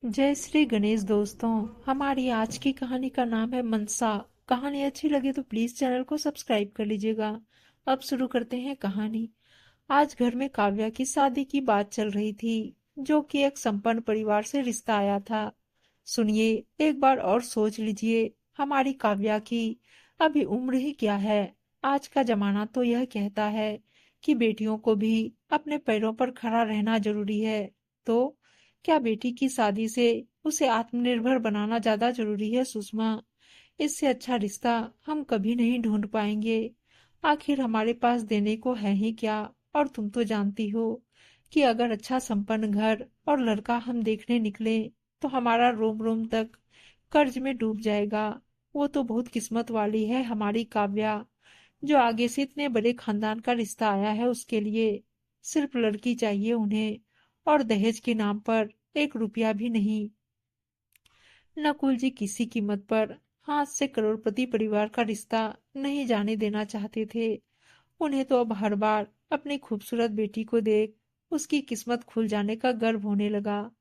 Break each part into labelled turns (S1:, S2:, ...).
S1: जय श्री गणेश दोस्तों। हमारी आज की कहानी का नाम है मनसा। कहानी अच्छी लगे तो प्लीज चैनल को सब्सक्राइब कर लीजिएगा। अब शुरू करते हैं कहानी। आज घर में काव्या की शादी की बात चल रही थी, जो कि एक संपन्न परिवार से रिश्ता आया था। सुनिए, एक बार और सोच लीजिए, हमारी काव्या की अभी उम्र ही क्या है। आज का जमाना तो यह कहता है कि बेटियों को भी अपने पैरों पर खड़ा रहना जरूरी है। तो क्या बेटी की शादी से उसे आत्मनिर्भर बनाना ज्यादा जरूरी है सुषमा? इससे अच्छा रिश्ता हम कभी नहीं ढूंढ पाएंगे। आखिर हमारे पास देने को है ही क्या? और तुम तो जानती हो कि अगर अच्छा संपन्न घर और लड़का हम देखने निकले तो हमारा रोम रोम तक कर्ज में डूब जाएगा। वो तो बहुत किस्मत वाली है हमारी काव्या, जो आगे से इतने बड़े खानदान का रिश्ता आया है उसके लिए। सिर्फ लड़की चाहिए उन्हें, और दहेज के नाम पर 1 रुपया भी नहीं। नकुल जी किसी कीमत पर हाथ से करोड़पति परिवार का रिश्ता नहीं जाने देना चाहते थे। उन्हें तो अब हर बार अपनी खूबसूरत बेटी को देख उसकी किस्मत खुल जाने का गर्व होने लगा।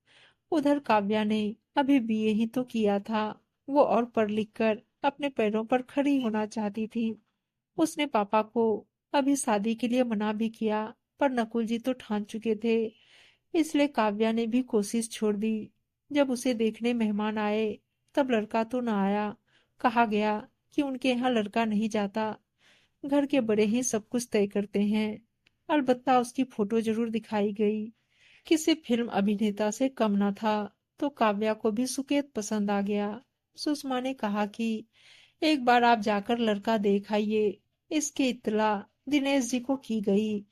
S1: उधर काव्या ने अभी बीए ही तो किया था। वो और पढ़ लिख कर अपने पैरों पर खड़ी होना चाहती थी। उसने पापा को अभी शादी के लिए मना भी किया, पर नकुल जी तो ठान चुके थे। इसलिए काव्या ने भी कोशिश छोड़ दी। जब उसे देखने मेहमान आए तब लड़का तो न आया। कहा गया कि उनके यहाँ लड़का नहीं जाता, घर के बड़े ही सब कुछ तय करते हैं। अलबत्ता उसकी फोटो जरूर दिखाई गई। किसी फिल्म अभिनेता से कम न था। तो काव्या को भी सुकेत पसंद आ गया। सुषमा ने कहा कि एक बार आप जाकर लड़का देख आइए। इसकी इत्तला दिनेश जी को की गई।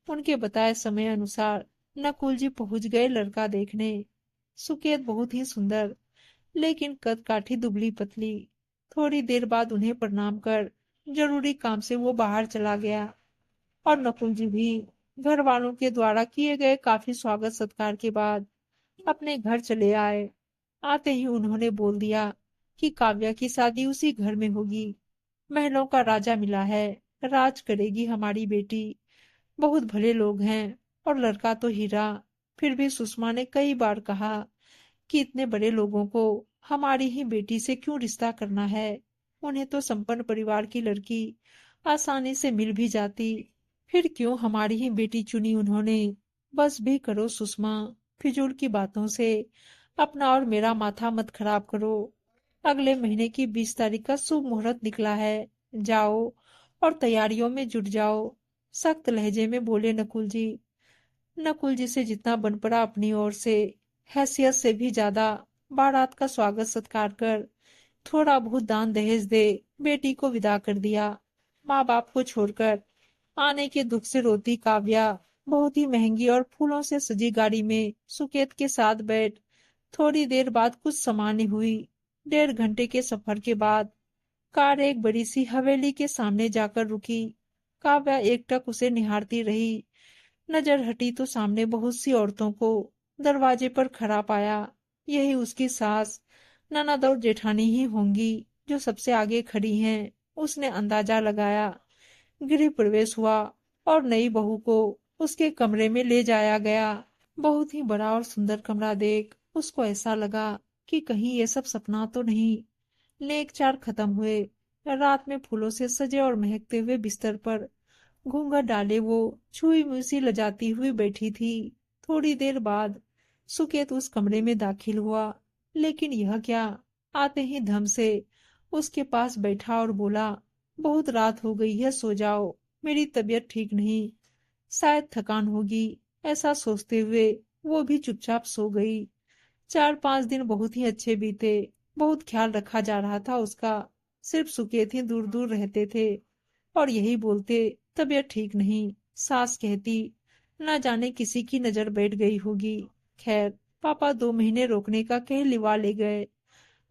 S1: उनके बताए समय अनुसार नकुल जी पहुंच गए लड़का देखने। सुकेत बहुत ही सुंदर, लेकिन कद काठी दुबली पतली। थोड़ी देर बाद उन्हें प्रणाम कर जरूरी काम से वो बाहर चला गया। और नकुल जी भी घर वालों के द्वारा किए गए काफी स्वागत सत्कार के बाद अपने घर चले आए। आते ही उन्होंने बोल दिया कि काव्या की शादी उसी घर में होगी। महलों का राजा मिला है, राज करेगी हमारी बेटी। बहुत भले लोग हैं, और लड़का तो हीरा। फिर भी सुषमा ने कई बार कहा कि इतने बड़े लोगों को हमारी ही बेटी से क्यों रिश्ता करना है। उन्हें तो संपन्न परिवार की लड़की आसानी से मिल भी जाती। फिर क्यों हमारी ही बेटी चुनी उन्होंने? बस भी करो सुषमा, फिजूल की बातों से अपना और मेरा माथा मत खराब करो। अगले महीने की 20 तारीख का शुभ मुहूर्त निकला है। जाओ और तैयारियों में जुट जाओ। सख्त लहजे में बोले नकुल जी। नकुल जी से जितना बन पड़ा अपनी ओर से, हैसियत से भी ज्यादा बारात का स्वागत सत्कार कर थोड़ा बहुत दान दहेज दे बेटी को विदा कर दिया। माँ बाप को छोड़कर आने के दुख से रोती काव्या बहुत ही महंगी और फूलों से सजी गाड़ी में सुकेत के साथ बैठ थोड़ी देर बाद कुछ सामान्य हुई। 1.5 घंटे के सफर के बाद कार एक बड़ी सी हवेली के सामने जाकर रुकी। काव्या एकटक उसे निहारती रही। नजर हटी तो सामने बहुत सी औरतों को दरवाजे पर खड़ा पाया। यही उसकी सास, ननद और जेठानी ही होंगी जो सबसे आगे खड़ी हैं। उसने अंदाजा लगाया। गृह प्रवेश हुआ और नई बहू को उसके कमरे में ले जाया गया। बहुत ही बड़ा और सुंदर कमरा देख उसको ऐसा लगा कि कहीं ये सब सपना तो नहीं। नेक चार खत्म हुए। रात में फूलों से सजे और महकते हुए बिस्तर पर घूंघट डाले वो छुई मुई सी लजाती हुई बैठी थी। थोड़ी देर बाद सुकेत उस कमरे में दाखिल हुआ। लेकिन यह क्या! आते ही धम से उसके पास बैठा और बोला, बहुत रात हो गई है, सो जाओ। मेरी तबीयत ठीक नहीं, शायद थकान होगी। ऐसा सोचते हुए वो भी चुपचाप सो गई। 4-5 दिन बहुत ही अच्छे बीते। बहुत ख्याल रखा जा रहा था उसका। सिर्फ सुकेत ही दूर दूर रहते थे और यही बोलते, तबीयत ठीक नहीं। सास कहती, न जाने किसी की नजर बैठ गई होगी। खैर, पापा 2 महीने रोकने का कह लिवा ले गए।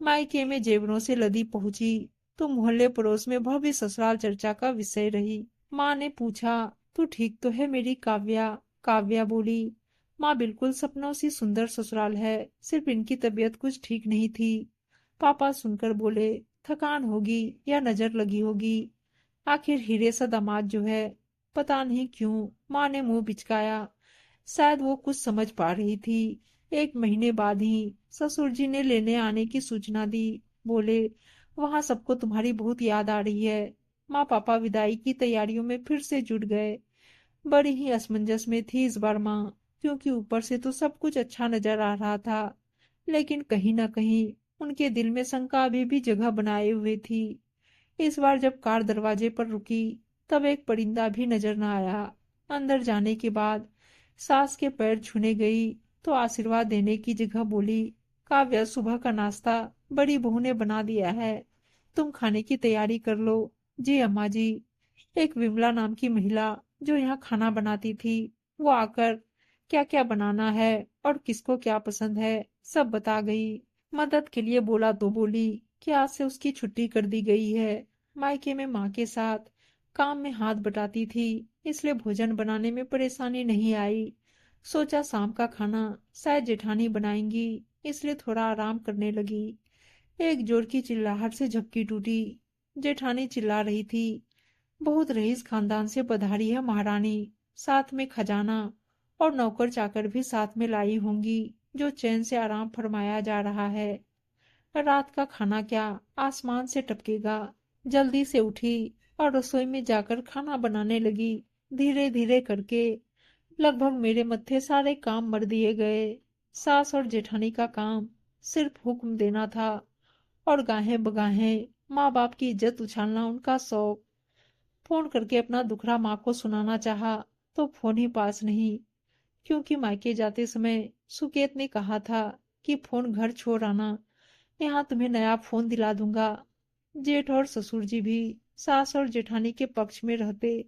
S1: मायके में जेवरों से लदी पहुंची तो मोहल्ले पड़ोस में भव्य ससुराल चर्चा का विषय रही। माँ ने पूछा, तू ठीक तो है मेरी काव्या? काव्या बोली, माँ बिल्कुल सपनों सी सुंदर ससुराल है, सिर्फ इनकी तबीयत कुछ ठीक नहीं थी। पापा सुनकर बोले, थकान होगी या नजर लगी होगी। आखिर हीरे सा दामाद जो है। पता नहीं क्यों माँ ने मुंह बिचकाया। शायद वो कुछ समझ पा रही थी। एक महीने बाद ही ससुर जी ने लेने आने की सूचना दी। बोले, वहां सबको तुम्हारी बहुत याद आ रही है। माँ पापा विदाई की तैयारियों में फिर से जुट गए। बड़ी ही असमंजस में थी इस बार माँ, क्योंकि ऊपर से तो सब कुछ अच्छा नजर आ रहा था, लेकिन कहीं ना कहीं उनके दिल में शंका अभी भी जगह बनाए हुए थी। इस बार जब कार दरवाजे पर रुकी, तब एक परिंदा भी नजर न आया। अंदर जाने के बाद सास के पैर छूने गई तो आशीर्वाद देने की जगह बोली, काव्या, सुबह का नाश्ता बड़ी बहू ने बना दिया है, तुम खाने की तैयारी कर लो। जी अम्मा जी। एक विमला नाम की महिला जो यहाँ खाना बनाती थी, वो आकर क्या क्या बनाना है और किसको क्या पसंद है सब बता गई। मदद के लिए बोला तो बोली कि आज से उसकी छुट्टी कर दी गई है। मायके में माँ के साथ काम में हाथ बटाती थी, इसलिए भोजन बनाने में परेशानी नहीं आई। सोचा शाम का खाना शायद जेठानी बनाएंगी, इसलिए थोड़ा आराम करने लगी। एक जोर की चिल्लाहट से झपकी टूटी। जेठानी चिल्ला रही थी, बहुत रईस खानदान से पधारी है महारानी, साथ में खजाना और नौकर चाकर भी साथ में लाई होंगी, जो चैन से आराम फरमाया जा रहा है। रात का खाना क्या आसमान से टपकेगा। जल्दी से उठी और रसोई में जाकर खाना बनाने लगी। धीरे धीरे करके लगभग मेरे मत्थे सारे काम मर दिए गए। सास और जेठानी का काम सिर्फ हुक्म देना था, और गाहें बगाहें माँ बाप की इज्जत उछालना उनका शौक। फोन करके अपना दुखड़ा माँ को सुनाना चाहा तो फोन ही पास नहीं, क्योंकि मायके जाते समय सुकेत ने कहा था कि फोन घर छोड़ आना, यहाँ तुम्हें नया फोन दिला दूंगा। जेठ और ससुर जी भी सास और जेठानी के पक्ष में रहते,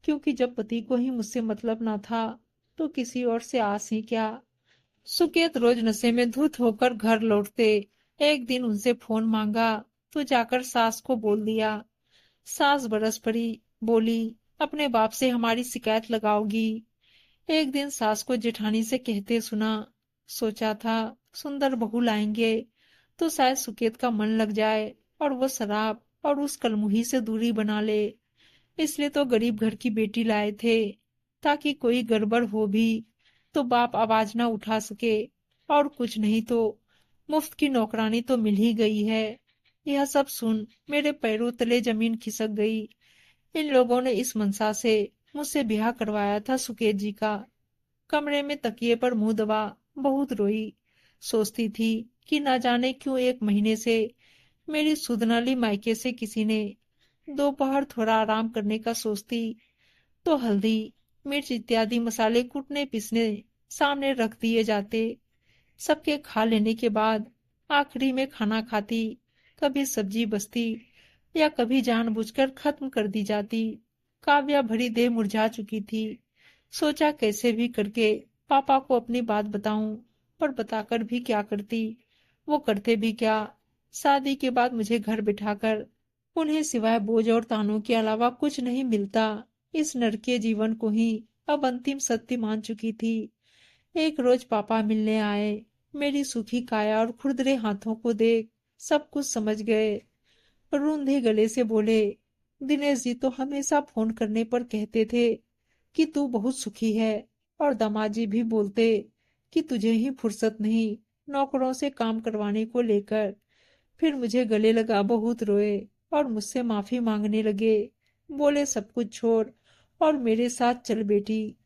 S1: क्योंकि जब पति को ही मुझसे मतलब ना था तो किसी और से आस ही क्या। सुकेत रोज नशे में धुत होकर घर लौटते। एक दिन उनसे फोन मांगा तो जाकर सास को बोल दिया। सास बरस पड़ी, बोली, अपने बाप से हमारी शिकायत लगाओगी। एक दिन सास को जेठानी से कहते सुना। सोचा था सुंदर बहू लाएंगे तो शायद सुकेत का मन लग जाए और वो शराब और उस कलमुही से दूरी बना ले। इसलिए तो गरीब घर की बेटी लाए थे, ताकि कोई गड़बड़ हो भी तो बाप आवाज ना उठा सके। और कुछ नहीं तो मुफ्त की नौकरानी तो मिल ही गई है। यह सब सुन मेरे पैरों तले जमीन खिसक गई। इन लोगों ने इस मनसा से मुझसे ब्याह करवाया था सुकेत जी का। कमरे में तकिए पर मुंह दबा बहुत रोई। सोचती थी कि न जाने क्यों एक महीने से मेरी सुधनाली मायके से किसी ने दोपहर थोड़ा आराम करने का सोचती तो हल्दी मिर्च इत्यादि मसाले कूटने पीसने सामने रख दिए जाते। सबके खा लेने के बाद आखिरी में खाना खाती। कभी सब्जी बचती या कभी जानबूझकर खत्म कर दी जाती। काव्या भरी देह मुरझा चुकी थी। सोचा कैसे भी करके पापा को अपनी बात बताऊं, पर बताकर भी क्या करती, वो करते भी क्या। शादी के बाद मुझे घर बिठाकर उन्हें सिवाय बोझ और तानों के अलावा कुछ नहीं मिलता। इस नरकीय जीवन को ही अब अंतिम सत्य मान चुकी थी। एक रोज पापा मिलने आए। मेरी सूखी काया और खुरदरे हाथों को देख सब कुछ समझ गए। रूंधे गले से बोले, दिनेश जी तो हमेशा फोन करने पर कहते थे कि तू बहुत सुखी है, और दामाजी भी बोलते कि तुझे ही फुर्सत नहीं नौकरों से काम करवाने को लेकर। फिर मुझे गले लगा बहुत रोए और मुझसे माफी मांगने लगे। बोले सब कुछ छोड़ और मेरे साथ चल बेटी।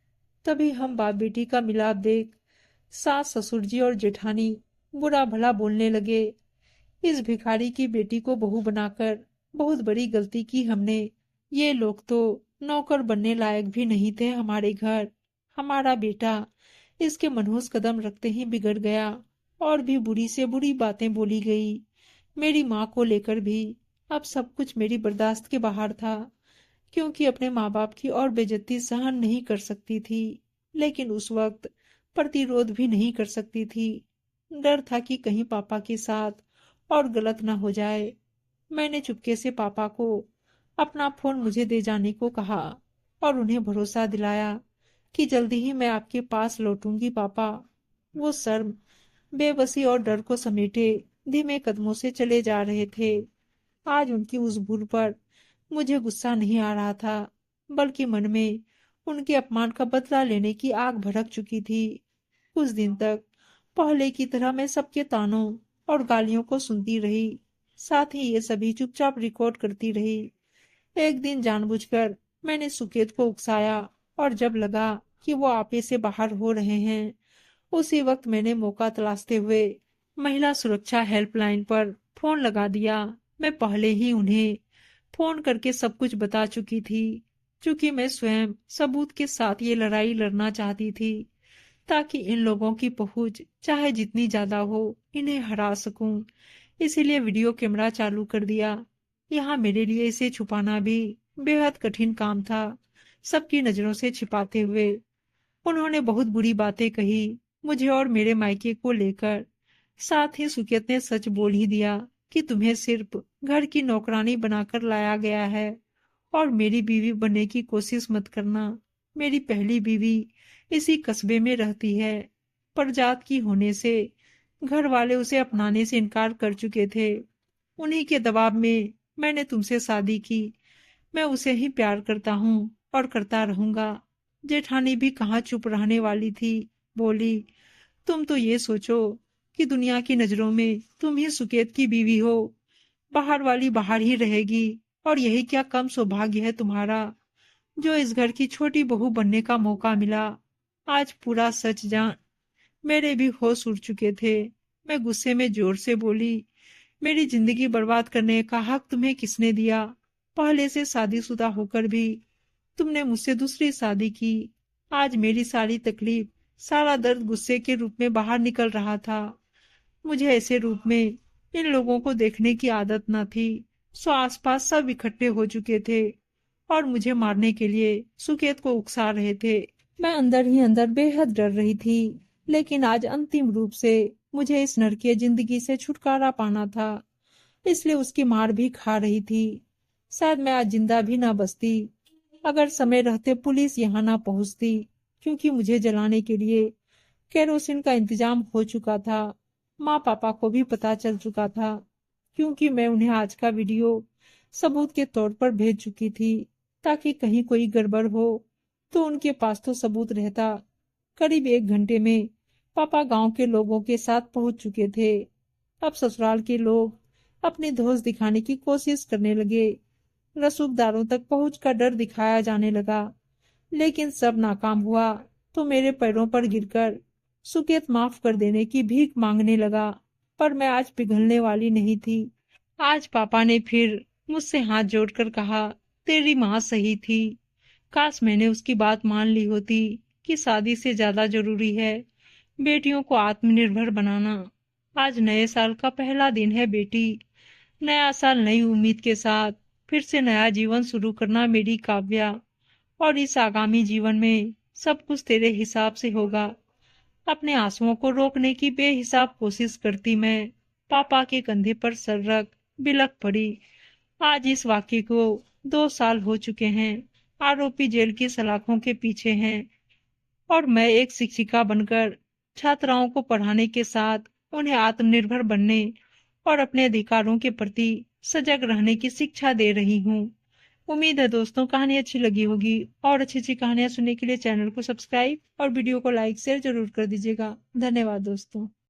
S1: तभी हम बाप बेटी का मिलाप देख सास ससुर जी और जेठानी बुरा भला बोलने लगे। इस भिखारी की बेटी को बहू बनाकर बहुत बड़ी गलती की हमने। ये लोग तो नौकर बनने लायक भी नहीं थे हमारे घर। हमारा बेटा इसके मनहूस कदम रखते ही बिगड़ गया, और भी बुरी से बुरी बातें बोली गई। मेरी माँ को लेकर भी अब सब कुछ मेरी बर्दाश्त के बाहर था, क्योंकि अपने माँ बाप की और बेइज्जती सहन नहीं कर सकती थी, लेकिन उस वक्त प्रतिरोध भी नहीं कर सकती थी। डर था कि कहीं पापा के साथ और गलत ना हो जाए। मैंने चुपके से पापा को अपना फोन मुझे दे जाने को कहा और उन्हें भरोसा दिलाया कि जल्दी ही मैं आपके पास लौटूंगी पापा। वो शर्म, बेबसी और डर को समेटे धीमे कदमों से चले जा रहे थे। आज उनकी उस भूल पर मुझे गुस्सा नहीं आ रहा था, बल्कि मन में उनके अपमान का बदला लेने की आग भड़क चुकी थी। कुछ दिन तक पहले की तरह मैं सबके तानों और गालियों को सुनती रही, साथ ही ये सभी चुपचाप रिकॉर्ड करती रही। एक दिन जानबूझकर मैंने सुकेत को उकसाया, और जब लगा कि वो आपे से बाहर हो रहे हैं, उसी वक्त मैंने मौका तलाशते हुए महिला सुरक्षा हेल्पलाइन पर फोन लगा दिया। मैं पहले ही उन्हें फोन करके सब कुछ बता चुकी थी, क्योंकि मैं स्वयं सबूत के साथ ये लड़ाई लड़ना चाहती थी, ताकि इन लोगों की पहुंच चाहे जितनी ज्यादा हो, इन्हें हरा सकूं। इसीलिए वीडियो कैमरा चालू कर दिया। यहाँ मेरे लिए इसे छुपाना भी बेहद कठिन काम था, सबकी नजरों से छिपाते हुए। उन्होंने बहुत बुरी बातें कही मुझे और मेरे मायके को लेकर। साथ ही सुकेत ने सच बोल ही दिया कि तुम्हें सिर्फ घर की नौकरानी बनाकर लाया गया है, और मेरी बीवी बनने की कोशिश मत करना। मेरी पहली बीवी इसी कस्बे में रहती है, पर जात की होने से घर वाले उसे अपनाने से इनकार कर चुके थे। उन्हीं के दबाव में मैंने तुमसे शादी की। मैं उसे ही प्यार करता हूँ और करता रहूंगा। जेठानी भी कहाँ चुप रहने वाली थी, बोली, तुम तो ये सोचो कि दुनिया की नजरों में तुम ही सुकेत की बीवी हो, बाहर वाली बाहर ही रहेगी, और यही क्या कम सौभाग्य है तुम्हारा, जो इस घर की छोटी बहू बनने का मौका मिला। आज पूरा सच जान मेरे भी होश उड़ चुके थे। मैं गुस्से में जोर से बोली, मेरी जिंदगी बर्बाद करने का हक तुम्हें किसने दिया? पहले से शादीशुदा होकर भी तुमने मुझसे दूसरी शादी की। आज मेरी सारी तकलीफ, सारा दर्द गुस्से के रूप में बाहर निकल रहा था। मुझे ऐसे रूप में इन लोगों को देखने की आदत न थी। सो आसपास सब इकट्ठे हो चुके थे और मुझे मारने के लिए सुकेत को उकसा रहे थे। मैं अंदर ही अंदर बेहद डर रही थी, लेकिन आज अंतिम रूप से मुझे इस नरकीय जिंदगी से छुटकारा पाना था, इसलिए उसकी मार भी खा रही थी। शायद मैं आज जिंदा भी ना बचती, अगर समय रहते पुलिस यहाँ ना पहुंचती, क्योंकि मुझे जलाने के लिए केरोसिन का इंतजाम हो चुका था। माँ पापा को भी पता चल चुका था, क्योंकि मैं उन्हें आज का वीडियो सबूत के तौर पर भेज चुकी थी, ताकि कहीं कोई गड़बड़ हो तो उनके पास तो सबूत रहता। करीब 1 घंटे में पापा गांव के लोगों के साथ पहुंच चुके थे। अब ससुराल के लोग अपनी धौंस दिखाने की कोशिश करने लगे। रसूखदारों तक पहुंचकर डर दिखाया जाने लगा, लेकिन सब नाकाम हुआ। तो मेरे पैरों पर गिरकर सुकेत माफ कर देने की भीख मांगने लगा, पर मैं आज पिघलने वाली नहीं थी। आज पापा ने फिर मुझसे हाथ जोड़कर कहा, तेरी माँ सही थी। काश मैंने उसकी बात मान ली होती कि शादी से ज्यादा जरूरी है बेटियों को आत्मनिर्भर बनाना। आज नए साल का पहला दिन है बेटी। नया साल नई उम्मीद के साथ फिर से नया जीवन शुरू करना मेरी काव्या। और इस आगामी जीवन में सब कुछ तेरे हिसाब से होगा। अपने आंसुओं को रोकने की बेहिसाब कोशिश करती मैं पापा के कंधे पर सर रख बिलख पड़ी। आज इस वाक्य को 2 साल हो चुके हैं। आरोपी जेल की सलाखों के पीछे हैं, और मैं एक शिक्षिका बनकर छात्राओं को पढ़ाने के साथ उन्हें आत्मनिर्भर बनने और अपने अधिकारों के प्रति सजग रहने की शिक्षा दे रही हूँ। उम्मीद है दोस्तों कहानी अच्छी लगी होगी, और अच्छी अच्छी कहानियां सुनने के लिए चैनल को सब्सक्राइब और वीडियो को लाइक शेयर जरूर कर दीजिएगा। धन्यवाद दोस्तों।